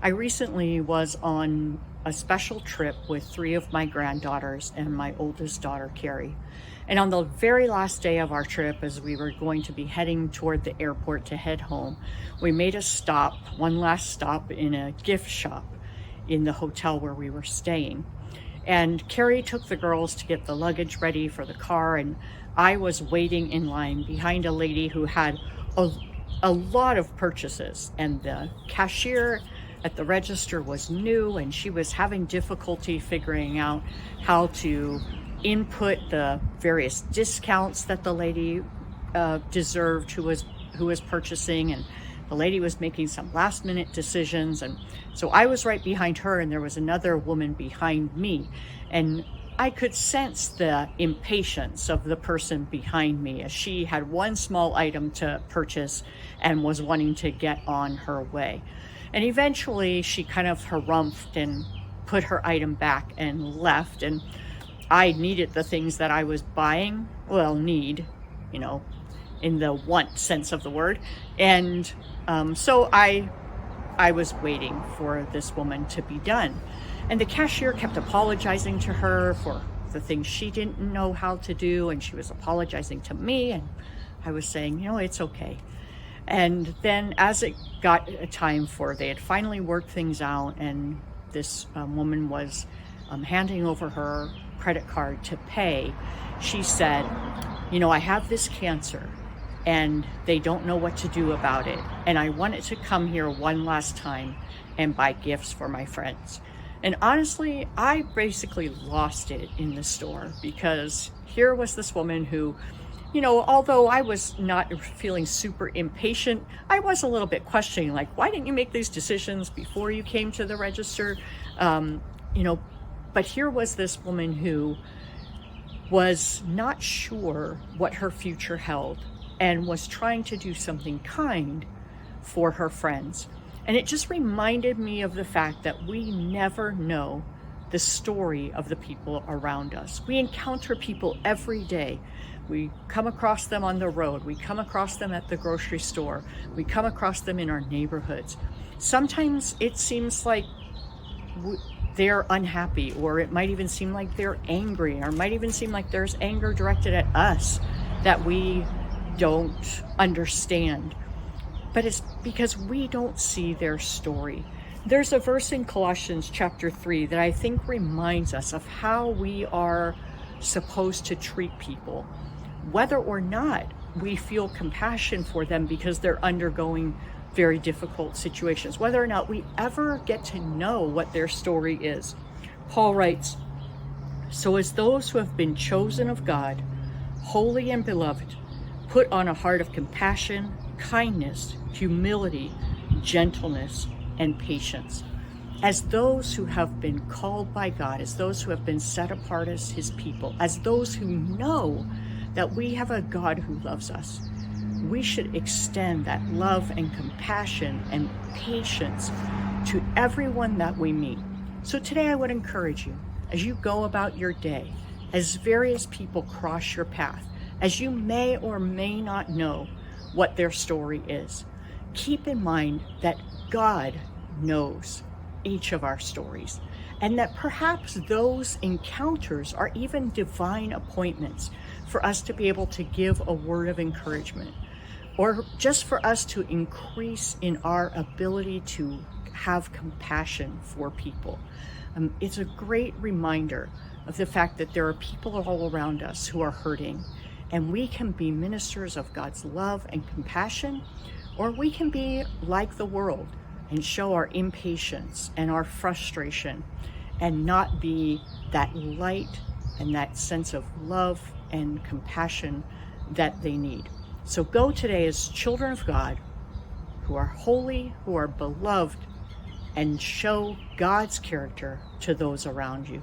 I recently was on a special trip with three of my granddaughters and my oldest daughter, Carrie. And on the very last day of our trip, as we were going to be heading toward the airport to head home, we made a stop, one last stop in a gift shop in the hotel where we were staying. And Carrie took the girls to get the luggage ready for the car, and I was waiting in line behind a lady who had a, a lot of purchases, and the cashier at the register was new, and she was having difficulty figuring out how to input the various discounts that the lady deserved who was purchasing, and the lady was making some last minute decisions. And so I was right behind her, and there was another woman behind me, and I could sense the impatience of the person behind me as she had one small item to purchase and was wanting to get on her way. And eventually she kind of harumphed and put her item back and left. And I needed the things that I was buying. Well, need, in the want sense of the word. And so I was waiting for this woman to be done. And the cashier kept apologizing to her for the things she didn't know how to do. And she was apologizing to me. And I was saying, it's okay. And then as it got a time they had finally worked things out, and this woman was handing over her credit card to pay, she said, I have this cancer and they don't know what to do about it. And I wanted to come here one last time and buy gifts for my friends. And honestly, I basically lost it in the store, because here was this woman who, although I was not feeling super impatient, I was a little bit questioning, like, why didn't you make these decisions before you came to the register? But here was this woman who was not sure what her future held and was trying to do something kind for her friends. And it just reminded me of the fact that we never know the story of the people around us. We encounter people every day. We come across them on the road. We come across them at the grocery store. We come across them in our neighborhoods. Sometimes it seems like they're unhappy, or it might even seem like they're angry, or it might even seem like there's anger directed at us that we don't understand. But it's because we don't see their story. There's a verse in Colossians chapter 3 that I think reminds us of how we are supposed to treat people, whether or not we feel compassion for them because they're undergoing very difficult situations, whether or not we ever get to know what their story is. Paul writes, "So as those who have been chosen of God, holy and beloved, put on a heart of compassion, kindness, humility, gentleness, and patience. As those who have been called by God, as those who have been set apart as his people, as those who know that we have a God who loves us, we should extend that love and compassion and patience to everyone that we meet." So today I would encourage you, as you go about your day, as various people cross your path, as you may or may not know what their story is, keep in mind that God knows each of our stories, and that perhaps those encounters are even divine appointments for us to be able to give a word of encouragement, or just for us to increase in our ability to have compassion for people. It's a great reminder of the fact that there are people all around us who are hurting, and we can be ministers of God's love and compassion, or we can be like the world and show our impatience and our frustration and not be that light and that sense of love and compassion that they need. So go today as children of God who are holy, who are beloved, and show God's character to those around you.